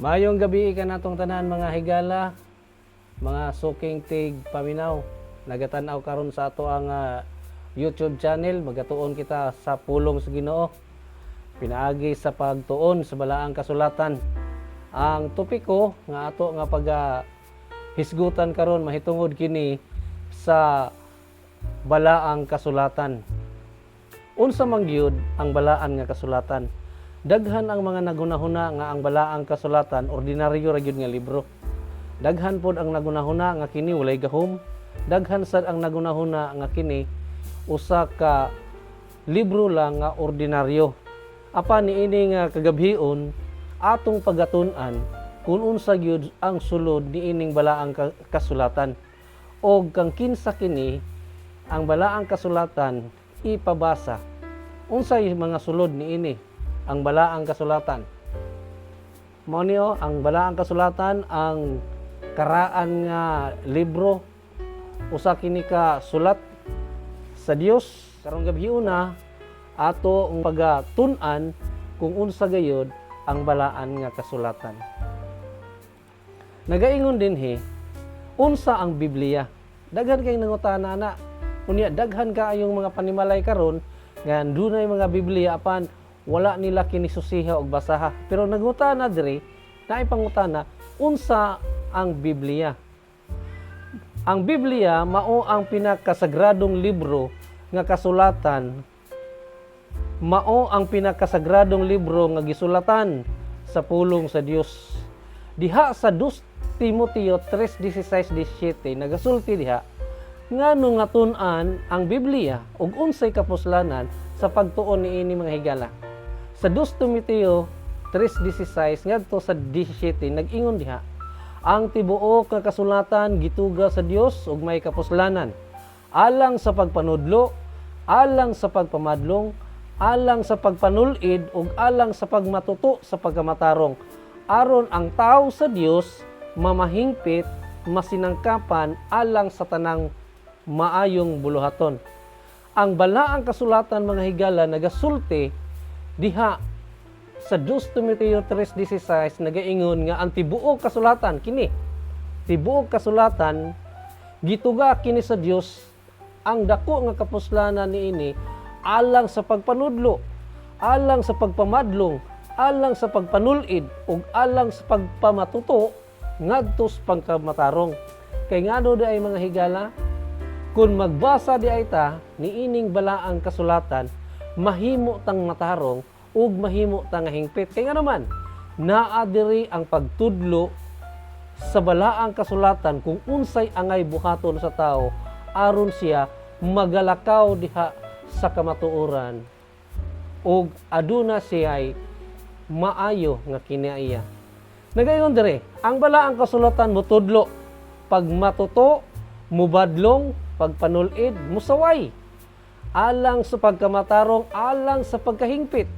Maayong gabi ka natong tanan mga higala, mga suking tig paminaw. Nagatanaw karon sa ato ang YouTube channel, magatuon kita sa pulong sa Ginoo. Pinaagi sa pagtuon sa balaang kasulatan. Ang topiko nga ato nga hisgutan karon mahitungod kini sa balaang kasulatan. Unsa man gyud ang balaan nga kasulatan? Daghan ang mga nagunahuna nga ang balaang kasulatan ordinaryo ra gyud nga libro. Daghan pod ang nagunahuna nga kini walay gahom. Daghan sad ang nagunahuna nga kini usa ka libro lang nga ordinaryo. Apan niini nga kagabhion atong pagatun-an kung unsa gyud ang sulod niining balaang kasulatan. Og kang kinsa kini ang balaang kasulatan ipabasa. Unsay mga sulod niini? Ang balaang kasulatan. Mao niyo ang balaang kasulatan ang karaan nga libro usa kini ka sulat sa Dios. Karong gabhiuna ato ang pagatun-an kung unsa gayud ang balaan nga kasulatan. Nagaingon dinhi unsa ang Biblia. Daghan kay nangutana na. Unya daghan kaayong mga panimalay karon nga dunay mga Biblia apan wala nila kinisusiha og basaha. Pero nagutana diri, naay pangutana, unsa ang Biblia? Ang Biblia mao ang pinakasagradong libro nga kasulatan. Mao ang pinakasagradong libro nga gisulatan sa pulong sa Dios. Diha sa 2 Timoteo 3:16-17 nagasulti diha ngano nga tun-an ang Biblia ug unsay kapuslanan sa pagtuon niini mga higala. Sa 2 Timoteo 3:16 ngadto sa 17 nag-ingon diha, ang tibuok nga kasulatan gituga sa Dios ug may kapuslanan, alang sa pagpanudlo, alang sa pagpamadlong, alang sa pagpanulid ug alang sa pagmatuto sa pagkamatarong, aron ang tawo sa Dios mamahingpit, masinangkapan alang sa tanang maayong buluhaton. Ang balaang kasulatan mga higala nagasulti diha sa 2 Timoteo 3:16 nagaingon nga ang tibuok kasulatan kini. Tibuok kasulatan gituga kini sa Dios ang dako nga kapuslanan niini alang sa pagpanudlo, alang sa pagpamadlong, alang sa pagpanulid ug alang sa pagpamatuto ngadto sa pagkamatarong. Kay ngano di ay mga higala kung magbasa di ay ta niining balaang kasulatan mahimo tang matarong ug mahimo tang hingpit. Kay nga naman, naa diri ang pagtudlo sa balaang kasulatan kung unsay angay buhaton sa tao aron siya magalakaw diha sa kamatuoran ug aduna siya'y maayo nga kinaiya. Nagayon diri, ang balaang kasulatan mutudlo pag matuto, mubadlong, pagpanulid, musaway alang sa pagkamatarong, alang sa pagkahingpit,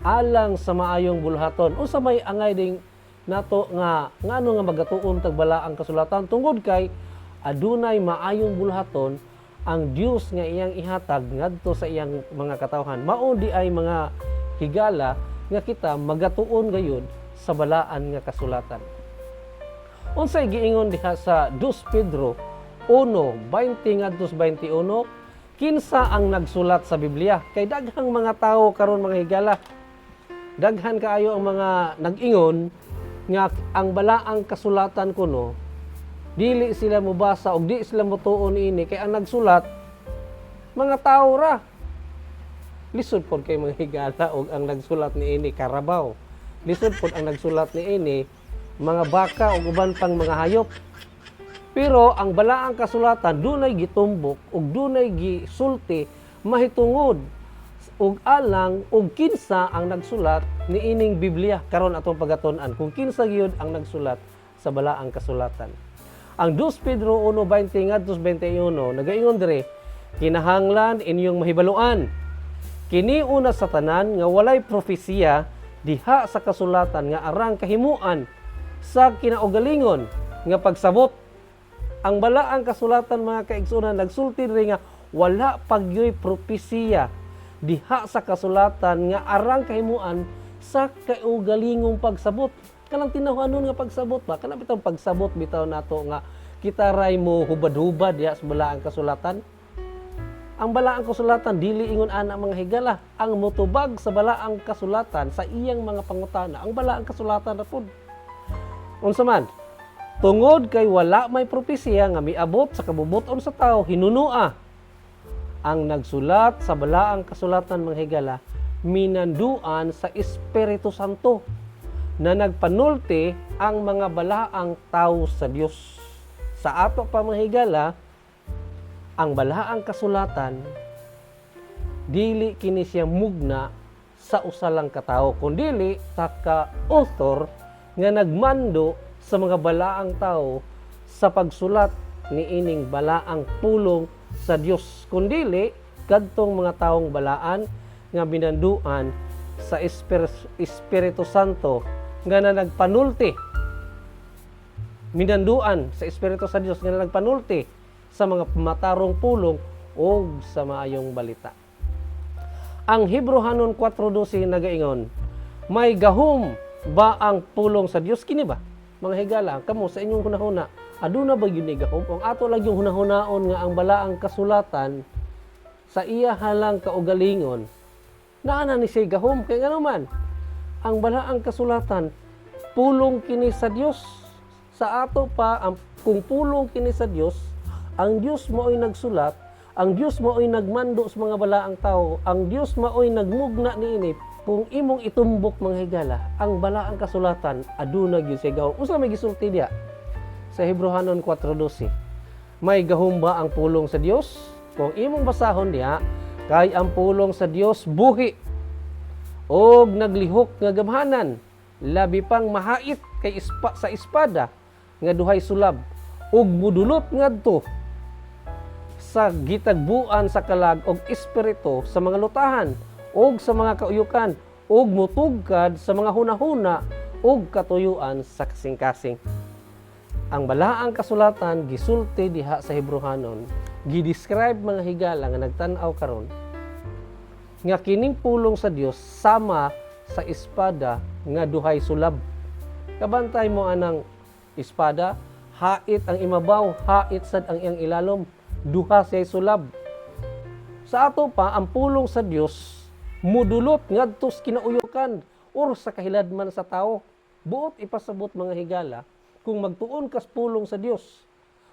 alang sa maayong bulhaton. Unsa may angay ding nato nga ngano nga magatuon tag balaang kasulatan tungod kay adunay maayong bulhaton ang Dios nga iyang ihatag ngadto sa iyang mga katawhan. Mao di ay mga higala nga kita magatuon gayud sa balaan nga kasulatan. Unsay giingon diha sa 2 Pedro 1:20 ngadto 21, kinsa ang nagsulat sa Biblia? Kay daghang mga tawo karon mga higala. Daghan kaayo ang mga nag-ingon nga ang balaang kasulatan kuno dili sila mobasa og di sila motuon ini kay ang nagsulat mga tawo ra. Lisod pod kay mga higala og ang nagsulat niini karabaw. Lisod pod ang nagsulat niini mga baka ug uban pang mga hayop. Pero ang balaang kasulatan dunay gitumbok ug dunay gisulti mahitungod ug alang ug kinsa ang nagsulat niining Biblia karon atong pagatun-an kung kinsa gyud ang nagsulat sa balaang kasulatan. Ang 2 Pedro 1:20 ngadto 21 nagaingon diri, kinahanglan inyong mahibaluan kini una sa tanan nga walay propesiya diha sa kasulatan nga arang kahimuan sa kinaugalingon nga pagsabot. Ang balaang kasulatan mga kaigsunan nagsulti diri nga wala pagyoy propesiya diha sa kasulatan nga arang kahimuan sa kaugalingong pagsabot. Kanang tinahuanon nga pagsabot ba, kanang bitaw pagsabot bitaw nato nga kita ray mo hubad-hubad ya sa balaang kasulatan. Ang balaang kasulatan dili ingon ana mga higala, ang motubag sa balaang kasulatan sa iyang mga pangutana, ang balaang kasulatan na pud. Unsa man? Tungod kay wala may propesya nga miabot sa kabubuton sa tao, hinunua ang nagsulat sa balaang kasulatan mga higala, minanduan sa Espiritu Santo na nagpanulti ang mga balaang tao sa Dios. Sa ato pa mga higala, ang balaang kasulatan dili kini siya mugna sa usa lang ka tawo, kundi sa ka-author nga nagmando sa mga balaang tao sa pagsulat ni ining balaang pulong sa Dios, kundi kadtong mga taong balaan nga binanduan sa Espiritu Santo nga nagpanulti, minanduan sa Espiritu sa Dios nga nagpanulti sa mga matarong pulong o sa maayong balita. Ang Hebrehanon 4:12 nagaingon, may gahom ba ang pulong sa Dios? Kini ba? Mga higala, kamo sa inyong hunahuna, aduna ba yun ni gahom? Kung ato lang yung hunahunaon nga ang balaang kasulatan sa iya halang kaugalingon, naana ni siya gahom. Kaya nga naman, ang balaang kasulatan, pulong kini sa Dios. Sa ato pa, kung pulong kini sa Dios, ang Dios mao'y nagsulat, ang Dios mao'y nagmando sa mga balaang tao, ang Dios mao'y nagmugna niini. Kung imong itumbok mga higala, ang balaang kasulatan aduna gyud siya gahom. Usa may gisulti diha sa Hebrehanon 4:12. May gahom ba ang pulong sa Dios? Kung imong basahon diha, kay ang pulong sa Dios buhi og naglihok nga gamhanan, labi pang mahait kay sa espada nga duhay sulab, ug mudulot ngadto sa gitagbuan sa kalag og espiritu sa mga lutahan og sa mga kauyukan og mutugkad sa mga hunahuna og katuyuan sa kasing-kasing. Ang balaang kasulatan gisulti diha sa Hebrehanon, gidescribe mga higala nga nagtan-aw karon nga kining pulong sa Dios sama sa espada nga duhay sulab. Kabantay mo anang espada, hait ang imabaw, hait sad ang iyang ilalom, duha siya sulab. Sa ato pa, ang pulong sa Dios mudulot ngadto sa kinauyukan or sa kahiladman sa tao. Buot ipasabot mga higala kung magtuon kas pulong sa Dios.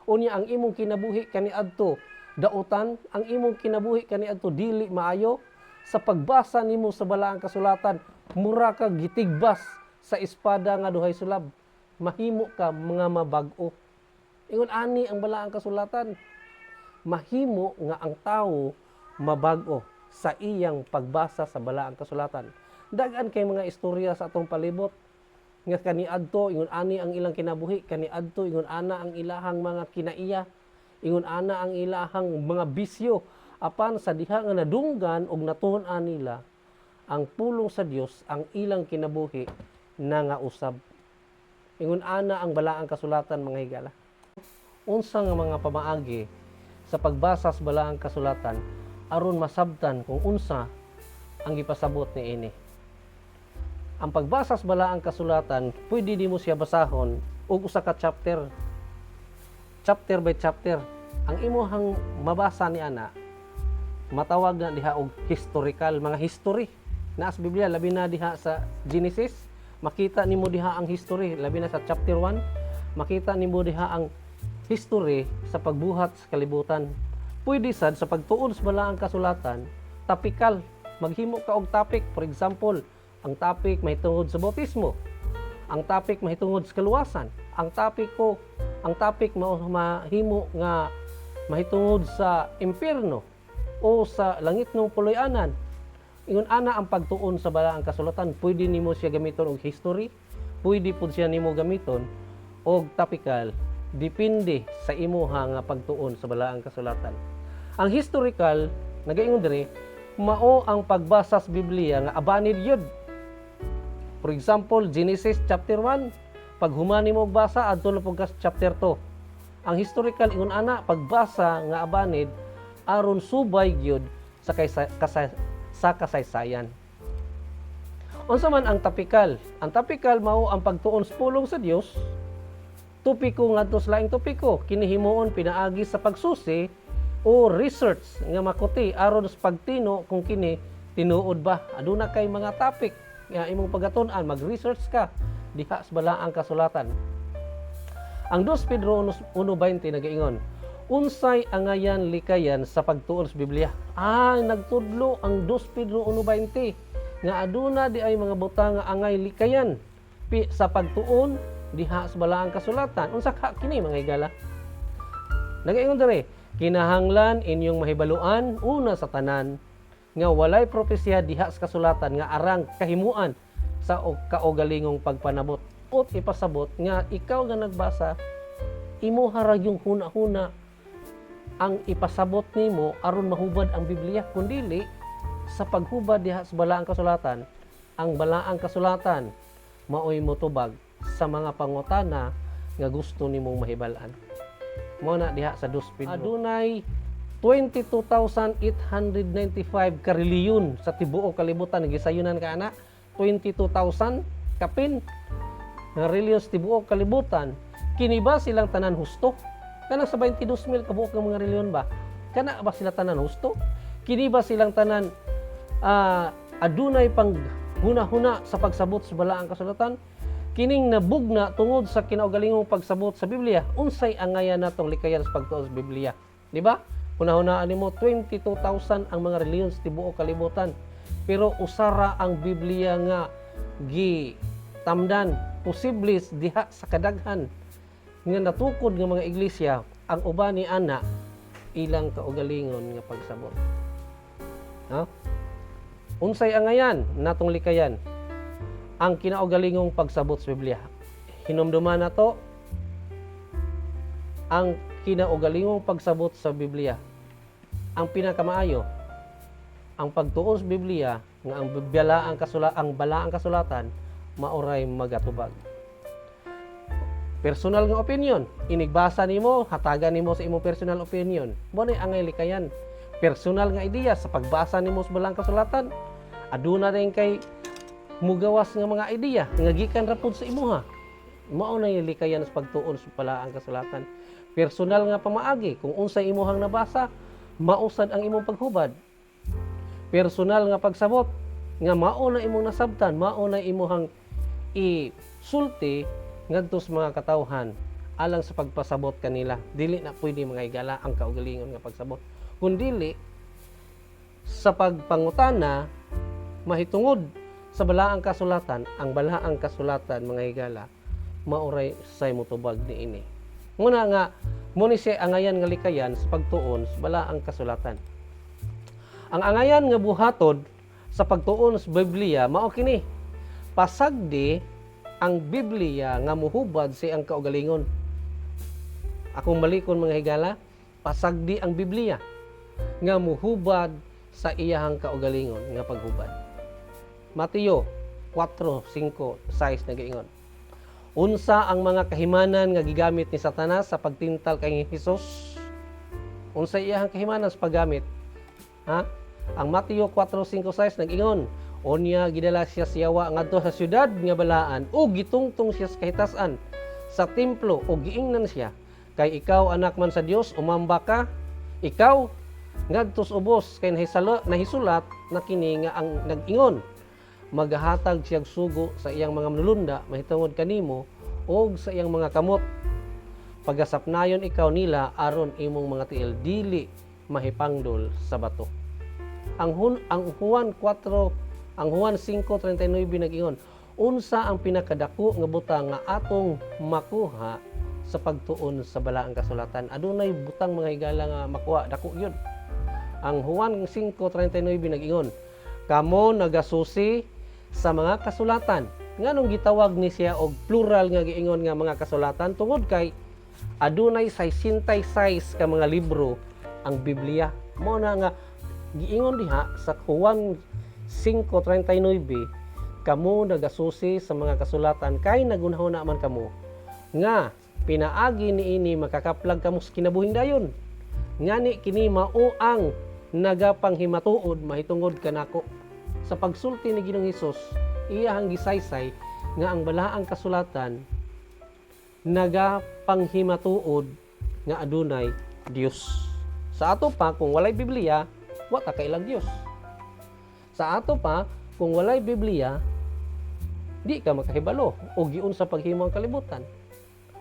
Unya ang imong kinabuhi kaniadto dautan, ang imong kinabuhi kaniadto dili maayo, sa pagbasa nimo sa balaang kasulatan, mura ka gitigbas sa espada nga duhay sulab. Mahimo ka mga mabag-o. Ingon ani ang balaang kasulatan, mahimo nga ang tawo mabag-o sa iyang pagbasa sa balaang kasulatan. Dagan kay mga istorya sa atong palibot nga kaniadto ingon ani ang ilang kinabuhi, kaniadto ingon ana ang ilahang mga kinaiya, ingon ana ang ilahang mga bisyo, apan sa diha nga nadunggan og natuon-an nila ang pulong sa Dios ang ilang kinabuhi na nga usab. Ingon ana ang balaang kasulatan mga higala. Unsa nga mga pamaagi sa pagbasa sa balaang kasulatan aron masabtan kung unsa ang gipasabot niini. Ang pagbasa sa balaang kasulatan, pwede di mo siya basahon og usa ka chapter by chapter. Ang imuhang mabasa ni ana matawag na diha og historical, mga history. Naa sa Biblia labi na diha sa Genesis, makita nimo diha ang history, labi na sa chapter 1, makita nimo diha ang history sa pagbuhat sa kalibutan. Pwede sad sa pagtuon sa balaang kasulatan, topical, maghimo ka og topic. For example, ang topic mahitungod sa bautismo, ang topic mahitungod sa kaluwasan, ang topic mahimo nga mahitungod sa impyerno o sa langit ng puloy-anan. Ingon ana ang pagtuon sa balaang kasulatan, pwede nimo siya gamiton og history, pwede pud siya nimo gamiton og topical, depende sa imuha nga pagtuon sa balaang kasulatan. Ang historical, nagaingon diri, mao ang pagbasa sa Biblia nga abanid yun. For example, Genesis chapter 1, pag humani mo basa adto na pud chapter 2. Ang historical ingon ana pagbasa nga abanid aron subay gyud sa kasaysayan. Unsa man ang tapikal? Ang tapikal mao ang pagtuon sa pulong sa Dios. Topiko ngadto sa laing topiko, kinihimuon pinaagi sa pagsusi o research nga makuti aron sa pagtino kung kini tinuod ba. Aduna kay mga topic nga imong pagatun-an, mag-research ka diha sa balaang kasulatan. Ang 2 Pedro 1:20 nagaingon, unsay angayan likayan sa pagtuon sa Biblia. Nagtudlo ang 2 Pedro 1:20 nga aduna di ay mga butang nga angay likayan sa pagtuon diha sa balaang kasulatan. Unsa ka kini mga higala? Nagaingon diri, kinahanglan inyong mahibaluan una sa tanan nga walay propesya diha sa kasulatan nga arang kahimuan sa kaugalingong pagpanabot. Ot ipasabot nga ikaw nga nagbasa, imo harag yung huna-huna ang ipasabot nimo aron mahubad ang Biblia, kundili sa paghubad diha sa balaang kasulatan. Ang balaang kasulatan maoy motubag sa mga pangutana nga gusto nimong mahibal-an. Mao na diha sa 2 Pedro. Adunay 22,895 ka reliyon sa tibuok kalibutan. Nagisayunan ka ana 22,000 kapin nga reliyon sa tibuok kalibutan. Kini ba silang tanan husto? Kana sa 22,000 kabuok nga mga reliyon ba? Kana ba sila tanan husto? Kini ba silang tanan adunay pang huna-huna sa pagsabot sa balaang kasulatan? Kining nabugna tungod sa kinaugalingong pagsabot sa Biblia. Unsay angayan natong likayan sa pagtuon sa Biblia? Di ba? Hunahunaan nimo 22,000 ang mga reliyon sa tibuok kalibutan. Pero usara ang Biblia nga tamdan posibles diha sa kadaghan nga natukod nga mga iglesia, ang uban ni ana ilang kaugalingon nga pagsabot. Unsay angayan natong likayan ang kinaugalingong pagsabot sa Biblia. Hinumduman nato ang kinaugalingong pagsabot sa Biblia. Ang pinakamaayo ang pagtuon sa Biblia nga ang balaang kasulatan maoray magatubag. Personal nga opinion, inigbasa nimo, hatagan nimo sa imong personal opinion. Mo ni angay likayan. Personal nga ideya sa pagbasa nimo sa balaang kasulatan, aduna rin kay mugawas nga mga ideya nga gikan ra pud sa imuha. Mao na yung likayan sa pagtuon sa balaang kasulatan. Personal nga pamaagi, kung unsay imuhang nabasa, mausad ang imong paghubad. Personal nga pagsabot, nga mao na imong nasabtan, mao na imuhang isulti ngadto sa mga katawhan alang sa pagpasabot kanila. Dili na pwede mga higala ang kaugalingon nga pagsabot. Kung dili sa pagpangutana mahitungod sa balaang kasulatan, ang balaang kasulatan mga higala maoray say motubag niini. Muna nga muni siya angayan nga likayan sa pagtuon sa balaang kasulatan. Ang angayan nga buhaton sa pagtuon sa Biblia mao kini, pasagdi ang Biblia nga muhubad sa ang kaugalingon. Akong malikon mga higala, pasagdi ang Biblia nga muhubad sa iyahang kaugalingon nga paghubad. Mateo 4:5-6 nagaingon, unsa ang mga kahimanan nga gigamit ni Satanas sa pagtintal kay Hesus? Unsa iyahang kahimanan sa paggamit? Ang Mateo 4:5-6 nag-ingon, unya gidala siya siyawa ngadto sa syudad nga balaan o gitungtong siya sa kahitasan sa templo o giingnan siya, kay ikaw anak man sa Dios, umamba ka, ikaw ngadto sa ubos kay nahisulat na kini nga ang nag-ingon, maghatag siyag sugo sa iyang mga manulunda mahitungod kanimo og sa iyang mga kamot, pagasapnayon ikaw nila aron imong mga tiil dili mahipangdol sa bato. Ang Juan 5:39 nag-ingon, unsa ang pinakadako nga butang nga atong makuha sa pagtuon sa balaang kasulatan? Adunay butang mga higala nga makuha, dako yun. Ang Juan 5:39 nag-ingon, kamo nagasusi sa mga kasulatan. Nganong gitawag ni siya og plural nga giingon nga mga kasulatan? Tungod kay adunay 66 ka mga libro ang Biblia. Mao na nga giingon diha sa Juan 5:39, kamo nagasusi sa mga kasulatan kay nagunahuna man kamo nga pinaagi niini makakaplag kamo sa kinabuhing dayon. Ngani kini mao ang nagapanghimatuod mahitungod kanako. Sa pagsulti ni Ginoong Hesus, iyahang gisaysay nga ang balaang kasulatan nagapanghimatuod nga adunay Dios. Sa ato pa kung walay Biblia, wa ta kailang Dios. Sa ato pa kung walay Biblia, di ka makahibalo og giun sa paghimo ang kalibutan.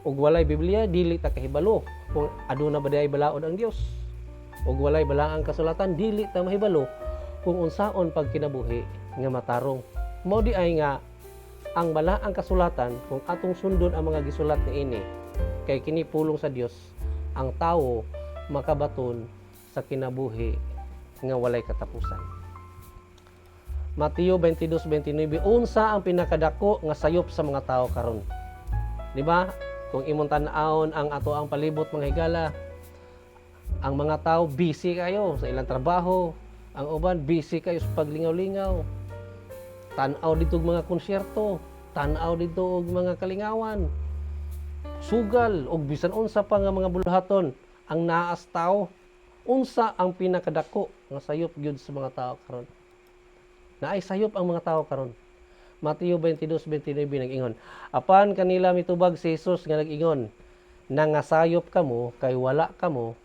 Ug walay Biblia, dili ta kahibalo kung aduna ba diay balaod ang Dios. Ug walay balaang kasulatan, dili ta mahibalo kung unsaon pagkinabuhi nga matarong. Mao di ay nga ang balaang kasulatan kung atong sundon ang mga gisulat niini kay kini pulong sa Dios, ang tawo makabaton sa kinabuhi nga walay katapusan. Mateo 22:29, unsa ang pinakadako nga sayop sa mga tao karon? Di ba? Kung imong tan-awon ang ato ang palibot mga higala, ang mga tao busy kayo sa ilang trabaho, ang uban busy kayo sa paglingaw-lingaw. Tan-aw dito og mga konsyerto, tan-aw dito og mga kalingawan. Sugal og bisan unsa pa nga mga buluhaton ang naas tao. Unsa ang pinakadako nga sayop gyud sa mga tao karon? Naay sayop ang mga tao karon. Mateo 22:29 nag-ingon, apan kanila mitubag si Jesus nga nag-ingon, nangasayop kamo kay wala kamo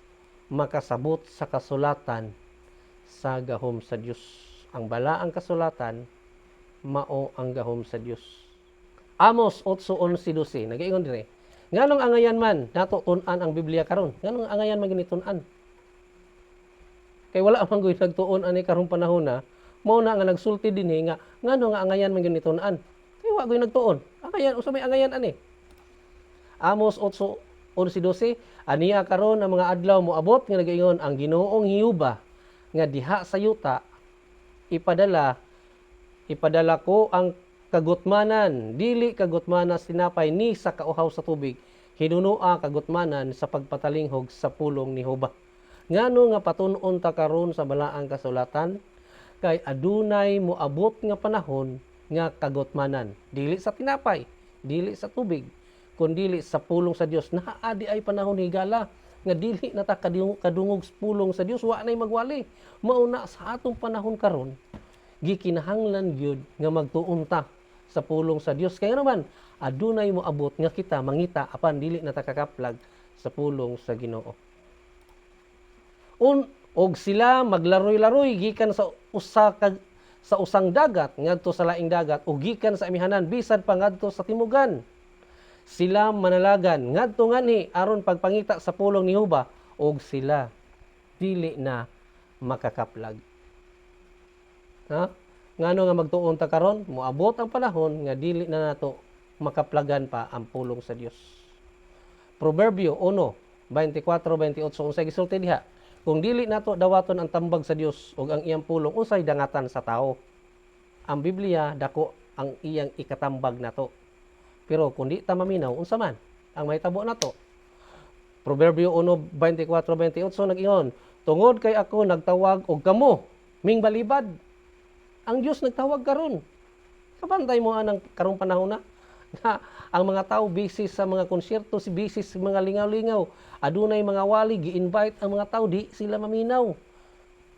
makasabot sa kasulatan sa gahom sa Dios. Ang balaang kasulatan mao ang gahom sa Dios. Amos 8:11-12 nag-ingon dire, nganong angayan man nato tun-an ang Biblia karon? Nganong angayan man ginitun-an? Kay wala man gyud nagtuon ani karong panahon na mao na nga nagsulti dinhi nga ngano nga angayan man ginitun-an. Kay wa gyud nagtuon. Angayan usa may angayan ani. Amos 8:11-12, aniya karon ang mga adlaw moabot nga nagaingon ang Ginoong Hiyuba nga diha sa yuta ipadala ko ang kagutmanan, dili kagutmanan sinapay ni sa kauhaw sa tubig, hinunua kagutmanan sa pagpatalinghog sa pulong ni Hoba. Ngano nga patun-on ta karon sa balaang kasulatan? Kay adunay moabot nga panahon nga kagutmanan, dili sa tinapay, dili sa tubig, kundi sa pulong sa Dios. Naadi ay panahon higala nga dili na ta kadungog sa pulong sa Dios, wa nay magwali. Mao na sa atong panahon karon gikinahanglan gyud nga magtuon ta sa pulong sa Dios. Kaya naman adunay moabot nga kita mangita apan dili na ta kakaplag sa pulong sa Ginoo. Og sila maglaroy-laroy gikan sa usang dagat ngadto sa laing dagat ug gikan sa amihanan bisan pa ngadto sa timugan. Sila manalagan ngadto nganhi aron pagpangita sa pulong ni Hoba og sila dili na makakaplag. Ha? Ngano nga magtuon ta karon? Moabot ang panahon nga dili na nato makaplagan pa ang pulong sa Dios. Proverbio 1:24-28 unsay gisulti diha? Kung dili nato dawaton ang tambag sa Dios ug ang iyang pulong, unsay dangatan sa tao? Ang Biblia dako ang iyang ikatambag nato. Pero kung di ta maminaw, unsa man ang mahitabo nato? Proverbio 1:24-28 nag-ingon, tungod kay ako nagtawag og kamo ming balibad. Ang Dios nagtawag karon. Kabantay mo anang karong panahon na ang mga tao busy sa mga konsyerto, busy sa mga lingaw-lingaw. Adunay mga wali gi-invite ang mga tao, di sila maminaw.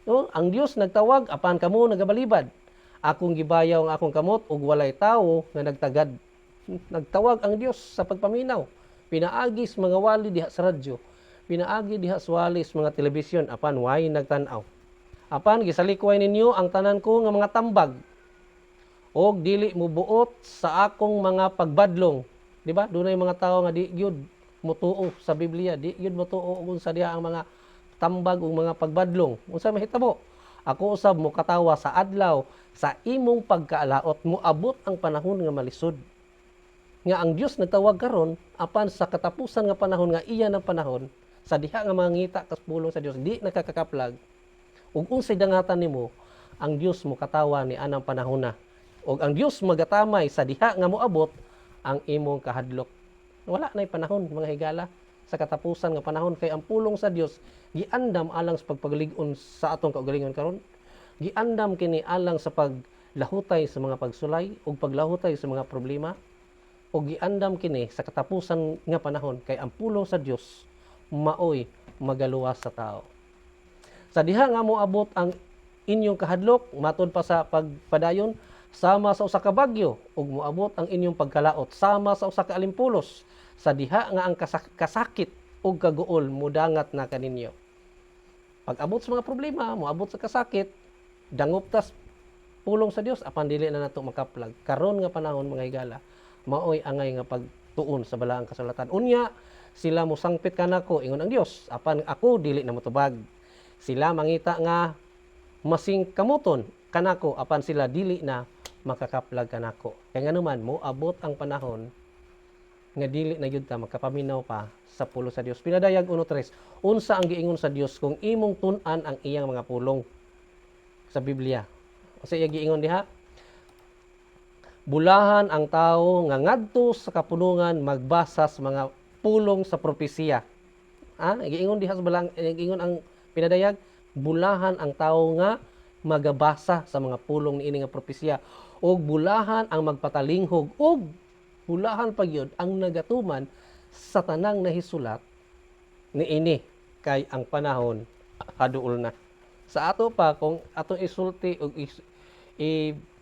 No? Ang Dios nagtawag apan kamo nagabalibad. Akong gibayaw ang akong kamot ug walay tawo nga nagtagad. Nagtawag ang Dios sa pagpaminaw. Pinaagis mga wali diha sa radyo. Pinaagi diha sa walis mga telebisyon apan way nagtan-aw. Apan gisalikway ninyo ang tanan ko nga mga tambag. Og dili mo buot sa akong mga pagbadlong. Di ba? Dunay mga tao nga di gyud motuo sa Biblia, di gyud motuo ug unsa diha ang mga tambag ug mga pagbadlong. Unsa mahitabo? Ako usab mo katawa sa adlaw sa imong pagkaalaot mo abot ang panahon nga malisod. Nga ang Dios nagtawag karon apan sa katapusan nga panahon nga iya ng panahon sa diha nga mangita kas pulong sa Dios di nakakakaplag. Ug unsay dangatan nimo, ang Dios mo katawa ni anang panahon na. Ug ang Dios magatamay sa diha nga moabot ang imong kahadlok. Wala na'y panahon mga higala sa katapusan nga panahon kay ang pulong sa Dios giandam alang sa pagpagalig-on sa atong kaugalingon karon. Giandam kini alang sa paglahutay sa mga pagsulay ug paglahutay sa mga problema. Ug giandam kini sa katapusan nga panahon kay ang pulong sa Dios maoy magaluwas sa tao. Sa diha nga moabot ang inyong kahadlok matod pa sa pagpadayon, sama sa usa ka bagyo ug moabot ang inyong pagkalaot, sama sa usa ka alimpulos, sa diha nga ang kasakit ug kaguol mudangat na kaninyo. Pag abot sa mga problema, moabot sa kasakit, dangop tas pulong sa Dios apan dili na nato makaplag. Karon nga panahon mga higala, maoy angay nga pagtuon sa balaang kasulatan. Unya, sila mosangpit kanako ingon ang Dios, apan ako dili na motubag. Sila mangita nga masing kamuton kanako apan sila dili na makakaplag kanako. Kaya nga naman moabot ang panahon nga dili na gyud ta makapaminaw pa sa pulo sa Dios. Pinadayag 1:3. Unsa ang giingon sa Dios kung imong tun-an ang iyang mga pulong sa Biblia? Sa iya giingon diha, bulahan ang tawo nga ngadto sa kapunungan magbasa sa mga pulong sa propesiya. Giingon diha sa balang giingon ang pinadayag, bulahan ang tawo nga magabasa sa mga pulong niini nga propesiya, og bulahan ang magpatalinghog, og bulahan pa gyud ang nagatuman sa tanang nahisulat niini kay ang panahon haduol na. Sa ato pa kung ato isulti og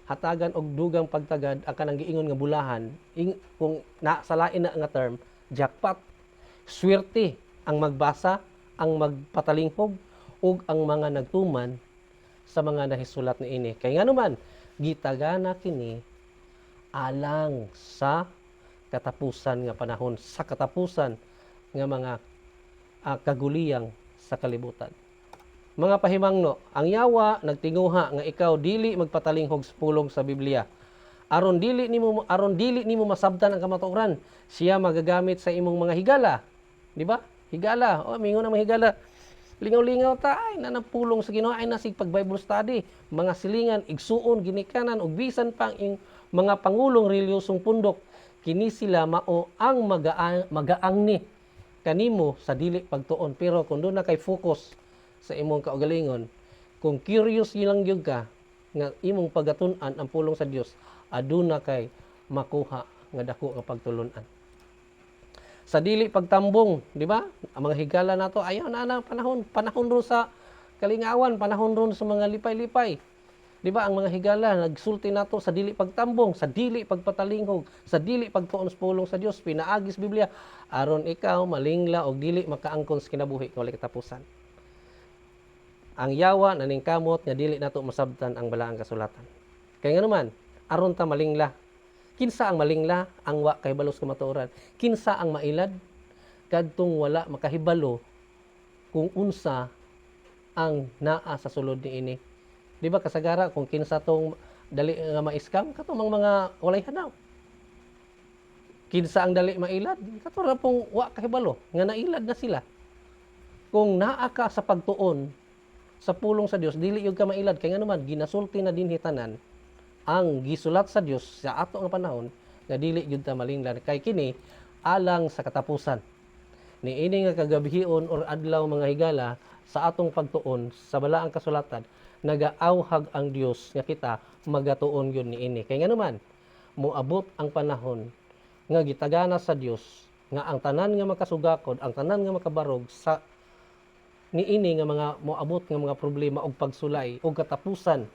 hatagan og dugang pagtagad ang kanang giingon nga bulahan, kung nasalain na nga term, jackpot, swerte ang magbasa, ang magpatalinghog ug ang mga nagtuman sa mga nahisulat niini. Kay nganuman gitagana kini alang sa katapusan nga panahon, sa katapusan nga mga kaguliyang sa kalibutan. Mga pahimangno, ang Yawa nagtinguha nga ikaw dili magpatalinghog sa pulong sa Biblia. Aron dili nimo masabtan ang kamatuoran, siya magagamit sa imong mga higala. Di ba? Higala, mingon ang mga higala. Lingaw-lingaw ta ay nanapulong sa Ginoo ay nasig pag Bible study, mga silingan, igsuon, ginikanan ug bisan pang mga pangulong reliyosong pundok, kini sila mao ang magaang ni kanimo sa dili pagtuon. Pero kung doon na kay focus sa imong kaugalingon, kung curious lang gyud ka nga imong pagatun-an ang pulong sa Dios, aduna kay makuha nga dako nga pagtulon-an. Sa dili pagtambong, di ba? Ang mga higala nato ayaw na panahon ron sa kalingawan, panahon ron sa mga lipay-lipay. Di ba? Ang mga higala nagsulti nato sa dili pagtambong, sa dili pagpatalinghog, sa dili pagtuon sa pulong sa Dios, pinaagis Biblia aron ikaw malingla og dili makaangkon sa kinabuhi nga walay katapusan. Ang Yawa naningkamot nga dili nato masabtan ang balaang kasulatan. Kaya nga naman, aron ta malingla. Kinsa ang malingla, ang wa kay balos kamatuoran. Kinsa ang mailad, kadtong wala makahibalo kung unsa ang naa sa sulod niini. Di ba kasagara kung kinsa tong dali nga maiskam, katong mga walay hanaw. Kinsa ang dali mailad, katong pong wa kahibalo nga nailad na sila. Kung naa ka sa pagtuon sa pulong sa Dios, dili yung ka mailad. Kaya nga naman, ginasulti na din hitanan ang gisulat sa Dios sa ato nga panahon nga dili gyud ta malinglan kay kini alang sa katapusan. Niini nga kagabihon or adlaw mga higala sa atong pagtuon sa balaang kasulatan, nagaawhag ang Dios nga kita magatuon gyud niini. Kay nga naman, moabot ang panahon nga gitagana sa Dios nga ang tanan nga makasugakod, ang tanan nga makabarog sa niini nga mga moabot nga mga problema og pagsulay og katapusan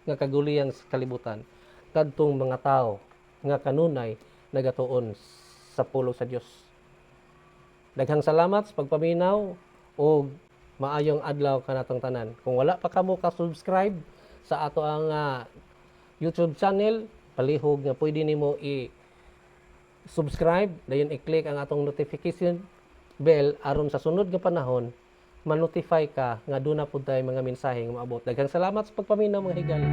nga kaguliyang sa kalibutan kadtong mga tao nga kanunay nagatuon sa pulong sa Dios. Daghang salamat sa pagpaminaw og maayong adlaw kanatong tanan. Kung wala pa kamo ka-subscribe sa ato ang YouTube channel, palihog nga pwede nimo i-subscribe, dayon i-click ang atong notification bell aron sa sunod nga panahon ma-notify ka nga doon na po tayo mga mensahe nga maabot. Daghang salamat sa pagpaminaw mga higala.